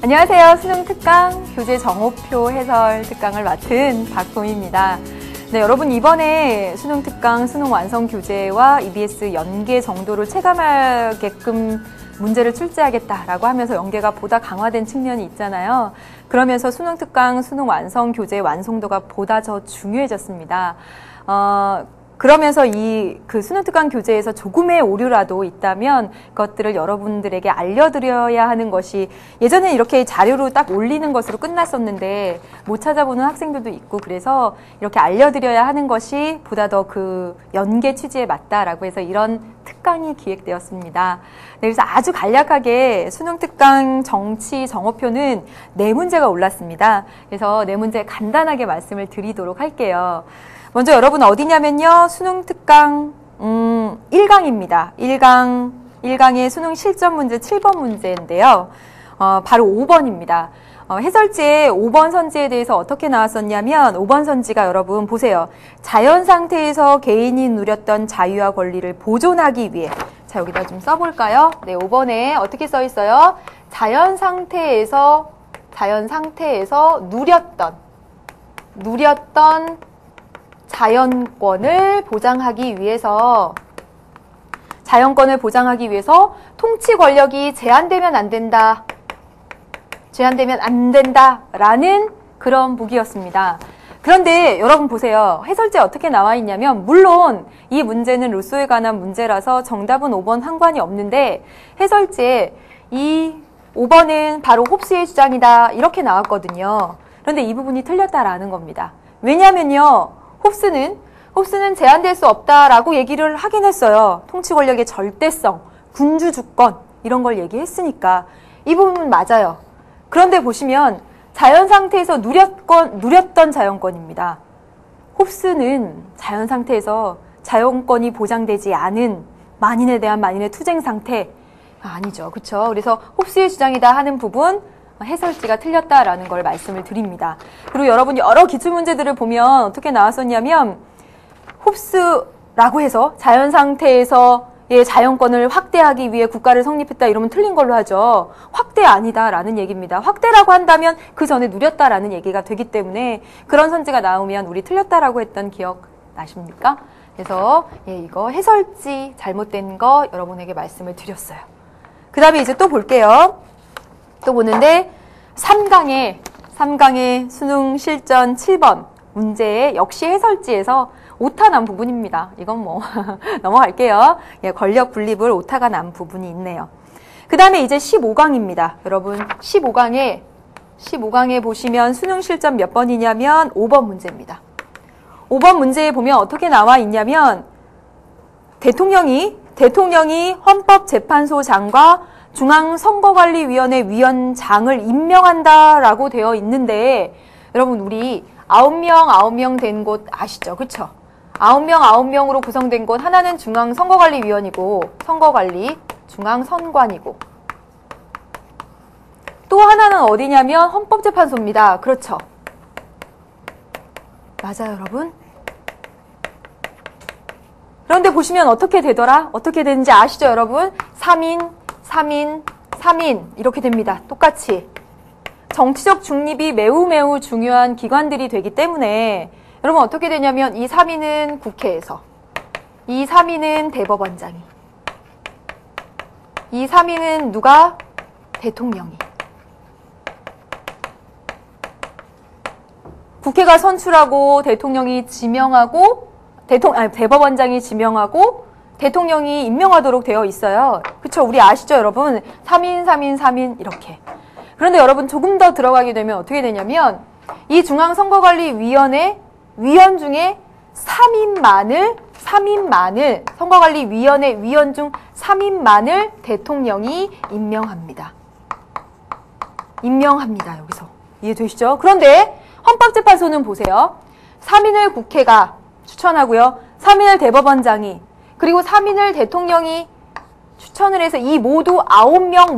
안녕하세요. 수능특강 교재 정오표 해설 특강을 맡은 박봄입니다. 네, 여러분 이번에 수능특강 수능 완성 교재와 EBS 연계 정도를 체감하게끔 문제를 출제하겠다라고 하면서 연계가 보다 강화된 측면이 있잖아요. 그러면서 수능특강 수능 완성 교재의 완성도가 보다 더 중요해졌습니다. 그러면서 그 수능특강 교재에서 조금의 오류라도 있다면 그것들을 여러분들에게 알려드려야 하는 것이 예전에 이렇게 자료로 딱 올리는 것으로 끝났었는데 못 찾아보는 학생들도 있고 그래서 이렇게 알려드려야 하는 것이 보다 더 그 연계 취지에 맞다라고 해서 이런 특강이 기획되었습니다. 네, 그래서 아주 간략하게 수능특강 정치 정오표는 4문제가 올랐습니다. 그래서 4문제 간단하게 말씀을 드리도록 할게요. 먼저 여러분 어디냐면요. 수능특강 1강입니다. 1강의 수능 실전 문제 7번 문제인데요. 바로 5번입니다. 해설지에 5번 선지에 대해서 어떻게 나왔었냐면 5번 선지가 여러분 보세요. 자연 상태에서 개인이 누렸던 자유와 권리를 보존하기 위해 자 여기다 좀 써볼까요? 네, 5번에 어떻게 써 있어요? 자연 상태에서 누렸던 자연권을 보장하기 위해서 통치 권력이 제한되면 안 된다라는 그런 보기였습니다. 그런데 여러분 보세요. 해설지에 어떻게 나와 있냐면 물론 이 문제는 루소에 관한 문제라서 정답은 5번 상관이 없는데 해설지에 이 5번은 바로 홉스의 주장이다 이렇게 나왔거든요. 그런데 이 부분이 틀렸다라는 겁니다. 왜냐면요. 홉스는 제한될 수 없다라고 얘기를 하긴 했어요. 통치 권력의 절대성, 군주 주권 이런 걸 얘기했으니까 이 부분은 맞아요. 그런데 보시면 자연 상태에서 누렸던 자연권입니다. 홉스는 자연 상태에서 자연권이 보장되지 않은 만인에 대한 만인의 투쟁 상태 아니죠. 그렇죠? 그래서 홉스의 주장이다 하는 부분 해설지가 틀렸다라는 걸 말씀을 드립니다. 그리고 여러분 여러 기출문제들을 보면 어떻게 나왔었냐면 홉스라고 해서 자연 상태에서의 자연권을 확대하기 위해 국가를 성립했다 이러면 틀린 걸로 하죠. 확대 아니다라는 얘기입니다. 확대라고 한다면 그 전에 누렸다라는 얘기가 되기 때문에 그런 선지가 나오면 우리 틀렸다라고 했던 기억 나십니까? 그래서 이거 해설지 잘못된 거 여러분에게 말씀을 드렸어요. 그 다음에 이제 또 볼게요. 또 보는데 3강의 수능 실전 7번 문제에 역시 해설지에서 오타 난 부분입니다. 이건 뭐 넘어갈게요. 권력 분립을 오타가 난 부분이 있네요. 그 다음에 이제 15강입니다. 여러분 15강에 보시면 수능 실전 몇 번이냐면 5번 문제입니다. 5번 문제에 보면 어떻게 나와 있냐면 대통령이 헌법재판소장과 중앙선거관리위원회 위원장을 임명한다라고 되어 있는데 여러분 우리 9명 된 곳 아시죠? 그쵸? 9명으로 구성된 곳 하나는 중앙선거관리위원이고 중앙선관이고 또 하나는 어디냐면 헌법재판소입니다. 그렇죠? 맞아요 여러분? 그런데 보시면 어떻게 되더라? 어떻게 되는지 아시죠 여러분? 3인 이렇게 됩니다. 똑같이 정치적 중립이 매우 중요한 기관들이 되기 때문에 여러분 어떻게 되냐면 이 3인은 국회에서 이 3인은 대법원장이 이 3인은 누가? 대통령이 국회가 선출하고 대통령이 지명하고 대법원장이 지명하고 대통령이 임명하도록 되어 있어요. 그쵸? 우리 아시죠, 여러분? 3인 이렇게. 그런데 여러분 조금 더 들어가게 되면 어떻게 되냐면 이 중앙선거관리위원회 위원 중에 3인만을 선거관리위원회 위원 중 3인만을 대통령이 임명합니다. 여기서. 이해되시죠? 그런데 헌법재판소는 보세요. 3인을 국회가 추천하고요. 3인을 대법원장이 그리고 3인을 대통령이 추천을 해서 이 모두 9명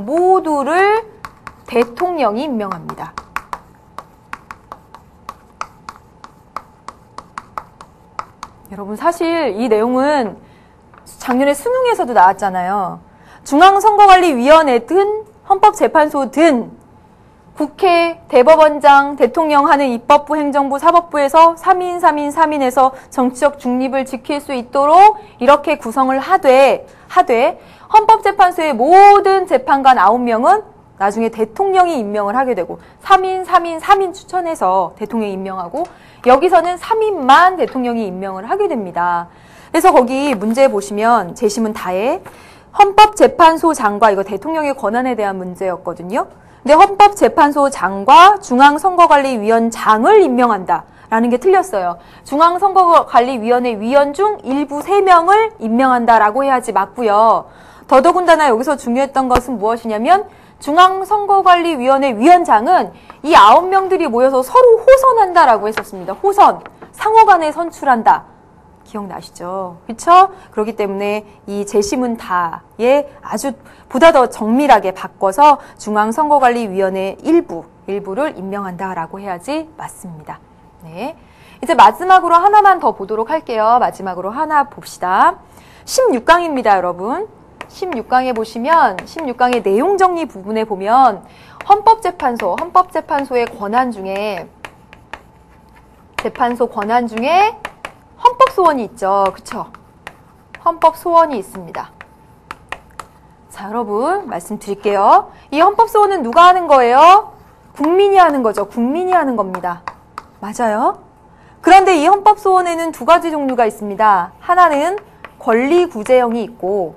모두를 대통령이 임명합니다. 여러분 사실 이 내용은 작년에 수능에서도 나왔잖아요. 중앙선거관리위원회든 헌법재판소 등 국회, 대법원장, 대통령 하는 입법부, 행정부, 사법부에서 3인 정치적 중립을 지킬 수 있도록 이렇게 구성을 하되 헌법재판소의 모든 재판관 9명은 나중에 대통령이 임명을 하게 되고 3인 추천해서 대통령이 임명하고 여기서는 3인만 대통령이 임명을 하게 됩니다. 그래서 거기 문제 보시면 제시문 다에 헌법재판소장과 이거 대통령의 권한에 대한 문제였거든요. 근데 헌법재판소장과 중앙선거관리위원장을 임명한다 라는 게 틀렸어요. 중앙선거관리위원회 위원 중 일부 3명을 임명한다라고 해야지 맞고요. 더더군다나 여기서 중요했던 것은 무엇이냐면 중앙선거관리위원회 위원장은 이 9명들이 모여서 서로 호선한다라고 했었습니다. 호선, 상호간에 선출한다. 기억나시죠? 그렇죠? 그렇기 때문에 이 제시문 다에 아주 보다 더 정밀하게 바꿔서 중앙선거관리위원회 일부를 임명한다라고 해야지 맞습니다. 네. 이제 마지막으로 하나만 더 보도록 할게요. 마지막으로 하나 봅시다. 16강입니다, 여러분. 16강에 보시면 16강의 내용 정리 부분에 보면 헌법재판소의 권한 중에 재판소 권한 중에 헌법소원이 있죠. 그쵸? 헌법소원이 있습니다. 자, 여러분 말씀드릴게요. 이 헌법소원은 누가 하는 거예요? 국민이 하는 거죠. 국민이 하는 겁니다. 맞아요? 그런데 이 헌법소원에는 2가지 종류가 있습니다. 하나는 권리구제형이 있고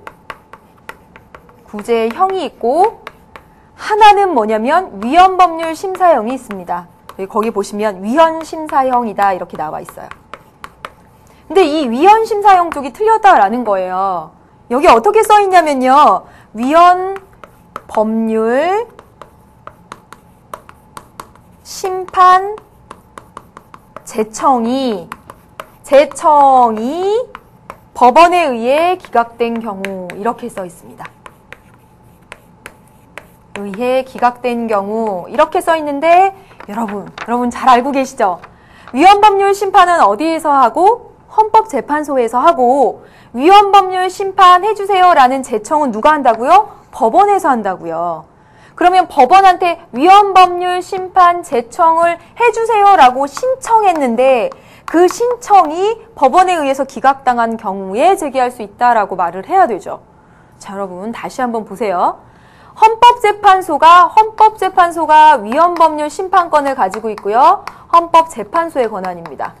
구제형이 있고 하나는 뭐냐면 위헌법률 심사형이 있습니다. 거기 보시면 위헌심사형이다 이렇게 나와 있어요. 근데 이 위헌심사형 쪽이 틀렸다라는 거예요. 여기 어떻게 써 있냐면요. 위헌법률 심판 제청이 법원에 의해 기각된 경우 이렇게 써 있습니다. 의해 기각된 경우 이렇게 써 있는데 여러분 잘 알고 계시죠? 위헌법률 심판은 어디에서 하고 헌법재판소에서 하고 위헌법률 심판 해주세요라는 제청은 누가 한다고요? 법원에서 한다고요. 그러면 법원한테 위헌법률 심판 제청을 해주세요라고 신청했는데 그 신청이 법원에 의해서 기각당한 경우에 제기할 수 있다라고 말을 해야 되죠. 자, 여러분 다시 한번 보세요. 헌법재판소가 위헌법률 심판권을 가지고 있고요. 헌법재판소의 권한입니다.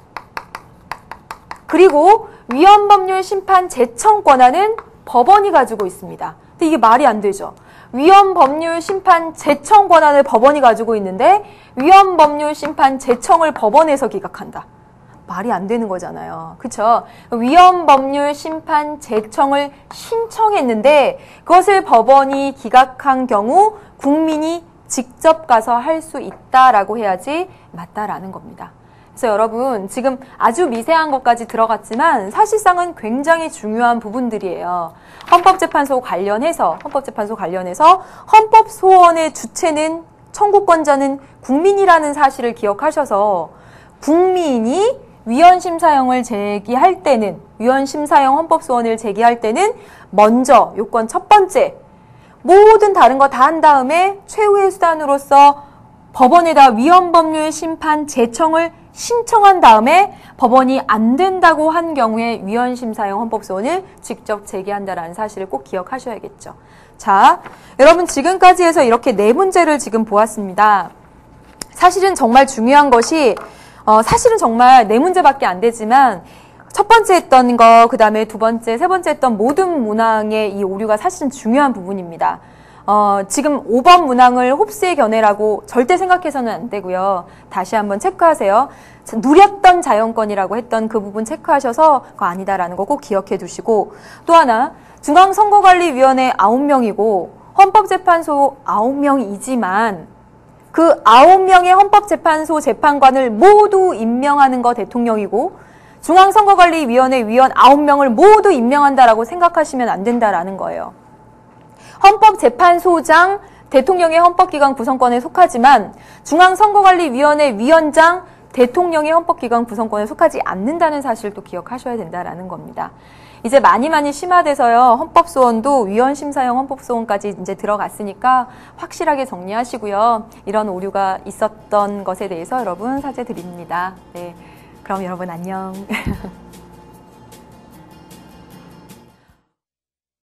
그리고 위헌법률 심판 제청 권한은 법원이 가지고 있습니다. 근데 이게 말이 안 되죠. 위헌법률 심판 제청 권한을 법원이 가지고 있는데 위헌법률 심판 제청을 법원에서 기각한다. 말이 안 되는 거잖아요. 그쵸? 위헌법률 심판 제청을 신청했는데 그것을 법원이 기각한 경우 국민이 직접 가서 할 수 있다라고 해야지 맞다라는 겁니다. 그래서 여러분 지금 아주 미세한 것까지 들어갔지만 사실상은 굉장히 중요한 부분들이에요. 헌법재판소 관련해서 헌법소원의 주체는 청구권자는 국민이라는 사실을 기억하셔서 국민이 위헌심사형을 제기할 때는 위헌심사형 헌법소원을 제기할 때는 먼저 요건 첫 번째 모든 다른 거 다 한 다음에 최후의 수단으로서 법원에다 위헌법률 심판 제청을 신청한 다음에 법원이 안 된다고 한 경우에 위헌심사형 헌법소원을 직접 제기한다라는 사실을 꼭 기억하셔야겠죠. 자, 여러분 지금까지 해서 이렇게 4문제를 지금 보았습니다. 사실은 정말 중요한 것이 사실은 정말 4문제밖에 안 되지만 첫 번째 했던 거, 그 다음에 두 번째, 세 번째 했던 모든 문항의 이 오류가 사실은 중요한 부분입니다. 지금 5번 문항을 홉스의 견해라고 절대 생각해서는 안 되고요. 다시 한번 체크하세요. 누렸던 자연권이라고 했던 그 부분 체크하셔서 그거 아니다라는 거 꼭 기억해 두시고 또 하나 중앙선거관리위원회 9명이고 헌법재판소 9명이지만 그 9명의 헌법재판소 재판관을 모두 임명하는 거 대통령이고 중앙선거관리위원회 위원 9명을 모두 임명한다라고 생각하시면 안 된다라는 거예요. 헌법재판소장 대통령의 헌법기관 구성권에 속하지만 중앙선거관리위원회 위원장 대통령의 헌법기관 구성권에 속하지 않는다는 사실도 기억하셔야 된다라는 겁니다. 이제 많이 심화돼서요. 헌법소원도 위헌심사형 헌법소원까지 이제 들어갔으니까 확실하게 정리하시고요. 이런 오류가 있었던 것에 대해서 여러분 사죄드립니다. 네, 그럼 여러분 안녕.